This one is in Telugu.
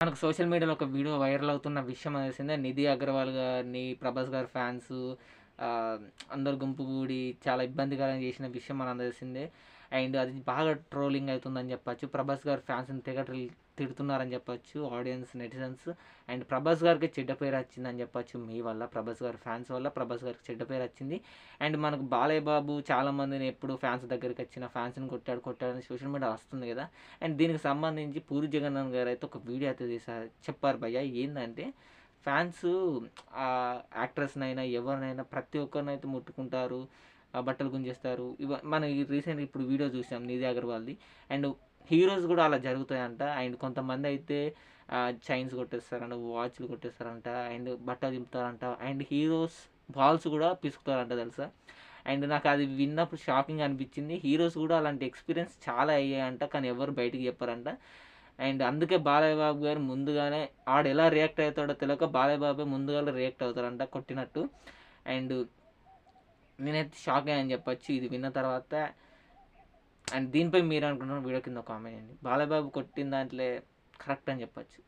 మనకు సోషల్ మీడియాలో ఒక వీడియో వైరల్ అవుతున్న విషయం తెలిసిందే. 'నిధి అగర్వాల్' గారిని 'ప్రభాస్' గారి ఫ్యాన్స్ ఆహ్, అందరూ గుంపు గూడి చాలా ఇబ్బందికరంగా చేసిన విషయం మనందరికి తెలిసిందే. అండ్ అది బాగా ట్రోలింగ్ అయితుందని చెప్పొచ్చు. 'ప్రభాస్' గారి ఫ్యాన్స్‌ని తెగ తిడుతున్నారని చెప్పొచ్చు ఆడియన్స్, నెటిజన్స్. అండ్ 'ప్రభాస్' గారికి చెడ్డ పేరు వచ్చిందని చెప్పొచ్చు మీ వల్ల. 'ప్రభాస్' గారి ఫ్యాన్స్ వల్ల 'ప్రభాస్' గారికి చెడ్డ పేరు వచ్చింది. అండ్ మనకు 'బాలయ్య బాబు' చాలామందిని ఎప్పుడు ఫ్యాన్స్ దగ్గరికొచ్చిన ఫ్యాన్స్‌ని కొట్టాడని సోషల్ మీడియాలో వస్తుంది కదా! అండ్ దీనికి సంబంధించి పూరి జగన్నాథ్ గారైతే ఒక వీడియో అయితే తీశారు. చెప్పారు భయ్య ఏందంటే ఫ్యాన్స్ యాక్ట్రెస్‌నైనా, ఎవరినైనా ప్రతి ఒక్కరినైతే ముట్టుకుంటారు. బట్టలు గుంజేస్తారు. మనం ఈ రీసెంట్‌గా ఇప్పుడు వీడియో చూసాం 'నిధి అగర్వాల్‌ది'. అండ్ హీరోస్ కూడా అలా జరుగుతాయంట. అండ్ కొంతమందయితే చైన్స్ కొట్టేస్తారంట, వాచ్‌లు కొట్టేస్తారంట, అండ్ బట్టలు చింపుతారంట. అండ్ హీరోస్ బాల్స్ కూడా పిసుకుతారంట తెలుసా? అండ్ నాకది విన్నప్పుడు షాకింగ్ అనిపించింది. హీరోస్ కూడా అలాంటి ఎక్స్‌పీరియన్స్ చాలా అయ్యాయంట. కానీ ఎవరు బయటికి చెప్పరంట. అండ్ అందుకే బాలయ్య బాబు గారు ముందుగానే ఆడెలా రియాక్ట్ అవుతాడో తెలవక బాలయ్య బాబే ముందుగానే రియాక్ట్ అవుతారంట కొట్టినట్టు. అండ్ నేనైతే షాక్ అయ్యానని చెప్పొచ్చు ఇది విన్న తర్వాత. అండ్ దీనిపై మీరనుకుంటున్న వీడియో కింద కామెంట్ చేయండి. బాలయ్య బాబు కొట్టిన దాంట్లో కరెక్ట్ అని చెప్పొచ్చు.